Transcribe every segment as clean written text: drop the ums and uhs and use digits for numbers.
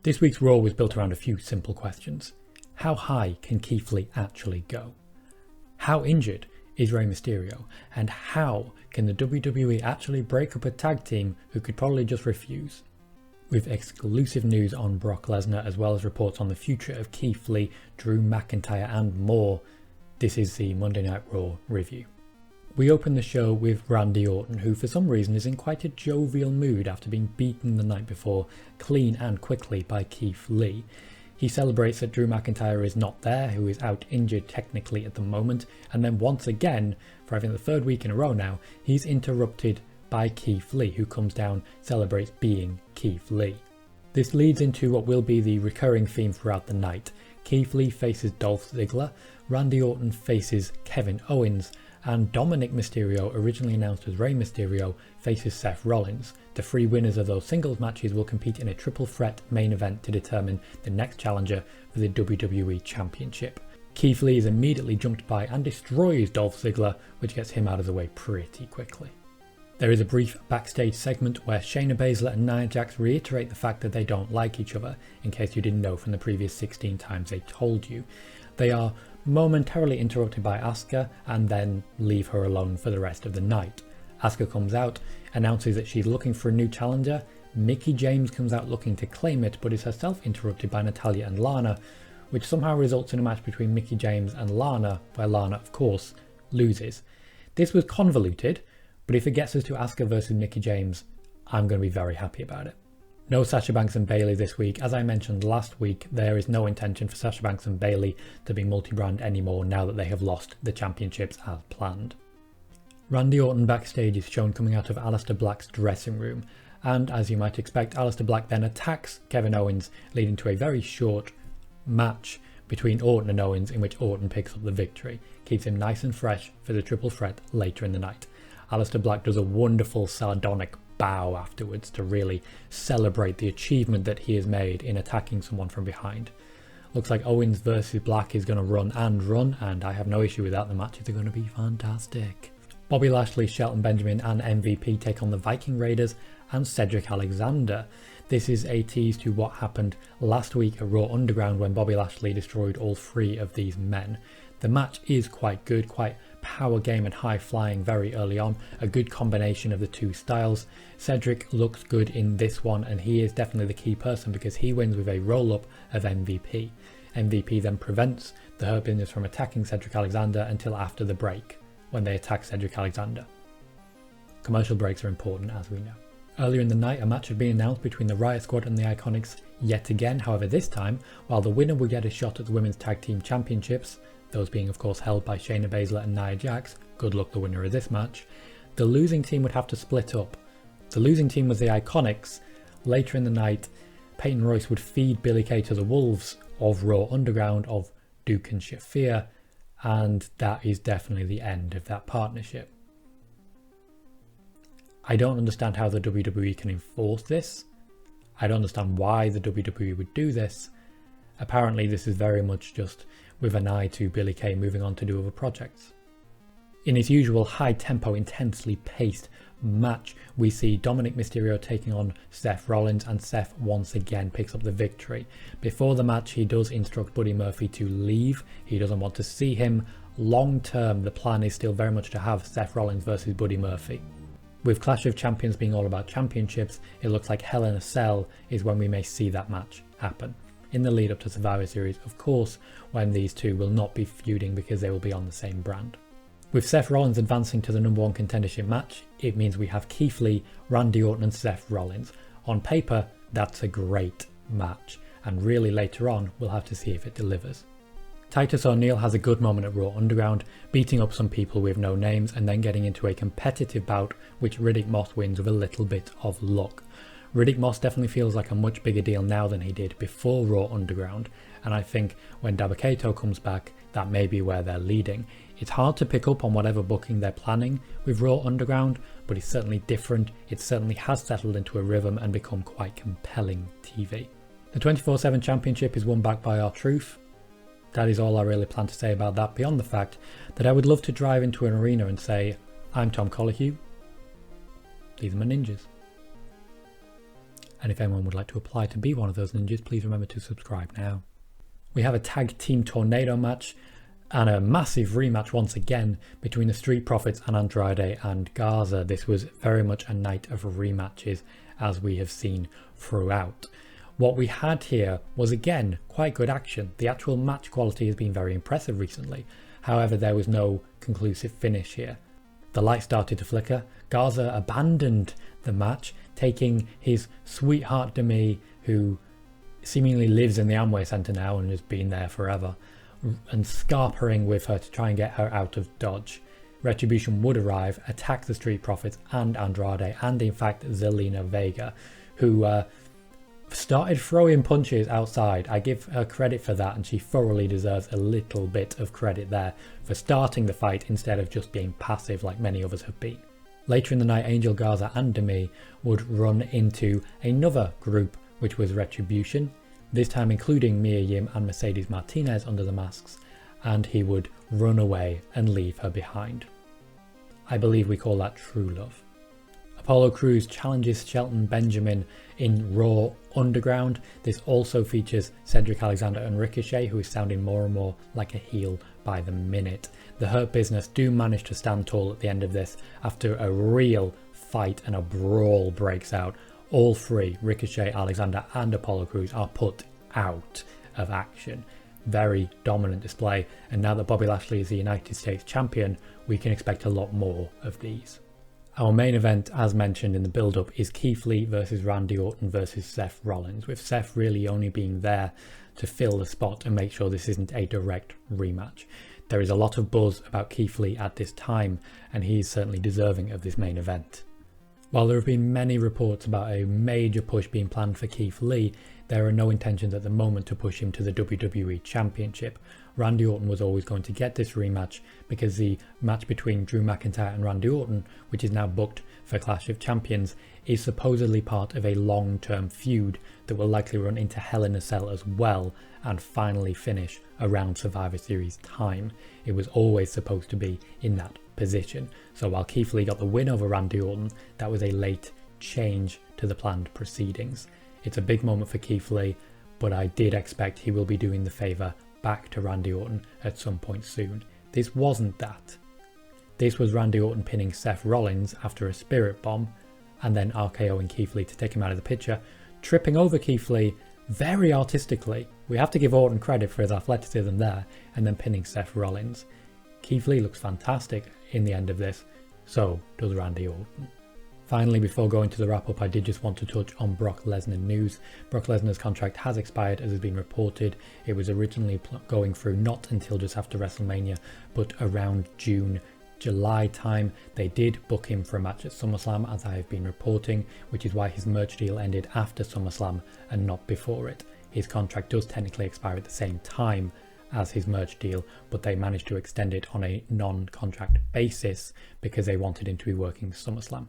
This week's Raw was built around a few simple questions. How high can Keith Lee actually go? How injured is Rey Mysterio? And how can the WWE actually break up a tag team who could probably just refuse? With exclusive news on Brock Lesnar as well as reports on the future of Keith Lee, Drew McIntyre and more, this is the Monday Night Raw review. We open the show with Randy Orton, who for some reason is in quite a jovial mood after being beaten the night before clean and quickly by Keith Lee. He celebrates that Drew McIntyre is not there, who is out injured technically at the moment, and then once again, for having the third week in a row now, he's interrupted by Keith Lee, who comes down, celebrates being Keith Lee. This leads into what will be the recurring theme throughout the night. Keith Lee faces Dolph Ziggler, Randy Orton faces Kevin Owens, and Dominic Mysterio, originally announced as Rey Mysterio, faces Seth Rollins. The three winners of those singles matches will compete in a triple threat main event to determine the next challenger for the WWE Championship. Keith Lee is immediately jumped by and destroys Dolph Ziggler, which gets him out of the way pretty quickly. There is a brief backstage segment where Shayna Baszler and Nia Jax reiterate the fact that they don't like each other, in case you didn't know from the previous 16 times they told you. They are momentarily interrupted by Asuka and then leave her alone for the rest of the night. Asuka comes out, announces that she's looking for a new challenger. Mickie James comes out looking to claim it, but is herself interrupted by Natalya and Lana, which somehow results in a match between Mickie James and Lana, where Lana, of course, loses. This was convoluted, but if it gets us to Asuka versus Mickie James, I'm going to be very happy about it. No Sasha Banks and Bayley this week. As I mentioned last week, there is no intention for Sasha Banks and Bayley to be multi-brand anymore now that they have lost the championships as planned. Randy Orton backstage is shown coming out of Aleister Black's dressing room, and as you might expect, Aleister Black then attacks Kevin Owens, leading to a very short match between Orton and Owens in which Orton picks up the victory. Keeps him nice and fresh for the triple threat later in the night. Aleister Black does a wonderful sardonic bow afterwards to really celebrate the achievement that he has made in attacking someone from behind. Looks like Owens versus Black is going to run, and I have no issue with that. The matches are going to be fantastic. Bobby Lashley, Shelton Benjamin and MVP take on the Viking Raiders and Cedric Alexander. This is a tease to what happened last week at Raw Underground when Bobby Lashley destroyed all three of these men. The match is quite good, quite power game and high flying very early on, a good combination of the two styles. Cedric looks good in this one, and he is definitely the key person because he wins with a roll up of MVP. MVP then prevents the Hurt Business from attacking Cedric Alexander until after the break, when they attack Cedric Alexander. Commercial breaks are important, as we know. Earlier in the night, a match had been announced between the Riot Squad and the Iconics yet again. However, this time, while the winner would get a shot at the Women's Tag Team Championships, those being of course held by Shayna Baszler and Nia Jax, good luck the winner of this match, the losing team would have to split up. The losing team was the Iconics. Later in the night, Peyton Royce would feed Billie Kay to the wolves of Raw Underground, of Duke and Shafir, and that is definitely the end of that partnership. I don't understand how the WWE can enforce this. I don't understand why the WWE would do this. Apparently this is very much just with an eye to Billie Kay moving on to do other projects. In his usual high-tempo, intensely paced match, we see Dominic Mysterio taking on Seth Rollins, and Seth once again picks up the victory. Before the match, he does instruct Buddy Murphy to leave. He doesn't want to see him. Long term, the plan is still very much to have Seth Rollins versus Buddy Murphy. With Clash of Champions being all about championships, it looks like Hell in a Cell is when we may see that match happen. In the lead up to Survivor Series, of course, when these two will not be feuding because they will be on the same brand. With Seth Rollins advancing to the #1 contendership match, it means we have Keith Lee, Randy Orton and Seth Rollins. On paper, that's a great match, and really later on, we'll have to see if it delivers. Titus O'Neil has a good moment at Raw Underground, beating up some people with no names and then getting into a competitive bout which Riddick Moss wins with a little bit of luck. Riddick Moss definitely feels like a much bigger deal now than he did before Raw Underground, and I think when Dabba-Kato comes back, that may be where they're leading. It's hard to pick up on whatever booking they're planning with Raw Underground, but it's certainly different. It certainly has settled into a rhythm and become quite compelling TV. The 24/7 Championship is won back by R-Truth. That is all I really plan to say about that, beyond the fact that I would love to drive into an arena and say, I'm Tom Colohue, these are my ninjas. And if anyone would like to apply to be one of those ninjas, please remember to subscribe now. We have a tag team tornado match and a massive rematch once again between the Street Profits and Andrade and Garza. This was very much a night of rematches, as we have seen throughout. What we had here was again quite good action. The actual match quality has been very impressive recently. However, there was no conclusive finish here. The light started to flicker. Garza abandoned the match, taking his sweetheart Demi, who seemingly lives in the Amway Center now and has been there forever, and scarpering with her to try and get her out of Dodge. Retribution would arrive, attack the Street Profits and Andrade, and in fact Zelina Vega, who started throwing punches outside. I give her credit for that, and she thoroughly deserves a little bit of credit there for starting the fight instead of just being passive like many others have been. Later in the night, Angel Garza and Demi would run into another group, which was Retribution, this time including Mia Yim and Mercedes Martinez under the masks, and he would run away and leave her behind. I believe we call that true love. Apollo Crews challenges Shelton Benjamin in Raw Underground. This also features Cedric Alexander and Ricochet, who is sounding more and more like a heel by the minute. The Hurt Business do manage to stand tall at the end of this after a real fight and a brawl breaks out. All three, Ricochet, Alexander and Apollo Crews, are put out of action. Very dominant display, and now that Bobby Lashley is the United States Champion, we can expect a lot more of these. Our main event, as mentioned in the build-up, is Keith Lee versus Randy Orton versus Seth Rollins, with Seth really only being there to fill the spot and make sure this isn't a direct rematch. There is a lot of buzz about Keith Lee at this time, and he is certainly deserving of this main event. While there have been many reports about a major push being planned for Keith Lee, there are no intentions at the moment to push him to the WWE Championship. Randy Orton was always going to get this rematch because the match between Drew McIntyre and Randy Orton, which is now booked for Clash of Champions, is supposedly part of a long-term feud that will likely run into Hell in a Cell as well and finally finish around Survivor Series time. It was always supposed to be in that position. So while Keith Lee got the win over Randy Orton, that was a late change to the planned proceedings. It's a big moment for Keith Lee, but I did expect he will be doing the favour back to Randy Orton at some point soon. This wasn't that. This was Randy Orton pinning Seth Rollins after a spirit bomb, and then RKOing Keith Lee to take him out of the picture, tripping over Keith Lee very artistically. We have to give Orton credit for his athleticism there, and then pinning Seth Rollins. Keith Lee looks fantastic in the end of this, so does Randy Orton. Finally, before going to the wrap-up, I did just want to touch on Brock Lesnar news. Brock Lesnar's contract has expired, as has been reported. It was originally going through not until just after WrestleMania, but around June, July time. They did book him for a match at SummerSlam, as I have been reporting, which is why his merch deal ended after SummerSlam and not before it. His contract does technically expire at the same time as his merch deal, but they managed to extend it on a non-contract basis because they wanted him to be working SummerSlam.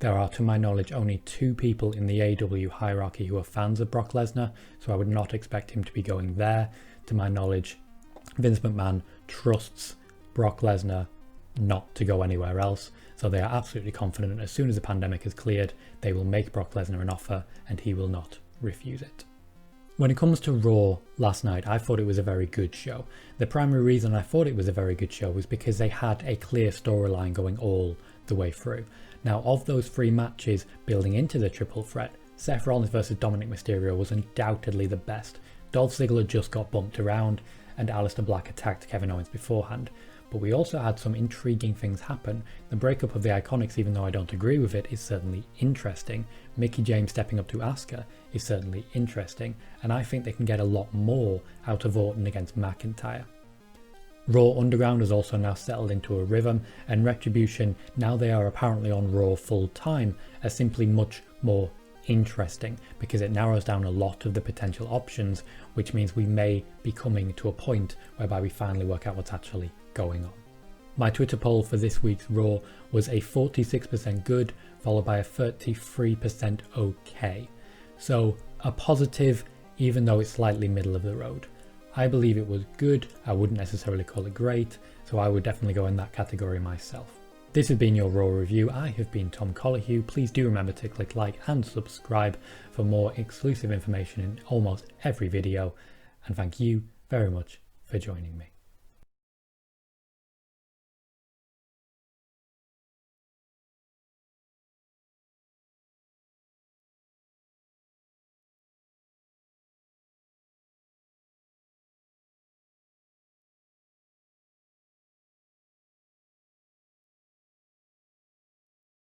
There are, to my knowledge, only 2 people in the AEW hierarchy who are fans of Brock Lesnar, so I would not expect him to be going there. To my knowledge, Vince McMahon trusts Brock Lesnar not to go anywhere else, so they are absolutely confident as soon as the pandemic is cleared, they will make Brock Lesnar an offer and he will not refuse it. When it comes to Raw last night, I thought it was a very good show. The primary reason I thought it was a very good show was because they had a clear storyline going all the way through. Now, of those 3 matches building into the triple threat, Seth Rollins versus Dominic Mysterio was undoubtedly the best. Dolph Ziggler just got bumped around and Aleister Black attacked Kevin Owens beforehand. But we also had some intriguing things happen. The breakup of the Iconics, even though I don't agree with it, is certainly interesting. Mickie James stepping up to Asuka is certainly interesting, and I think they can get a lot more out of Orton against McIntyre. Raw Underground has also now settled into a rhythm, and Retribution, now they are apparently on Raw full time, are simply much more interesting because it narrows down a lot of the potential options, which means we may be coming to a point whereby we finally work out what's actually going on. My Twitter poll for this week's Raw was a 46% good, followed by a 33% okay. So a positive, even though it's slightly middle of the road. I believe it was good. I wouldn't necessarily call it great, so I would definitely go in that category myself. This has been your Raw review. I have been Tom Collihew. Please do remember to click like and subscribe for more exclusive information in almost every video. And thank you very much for joining me.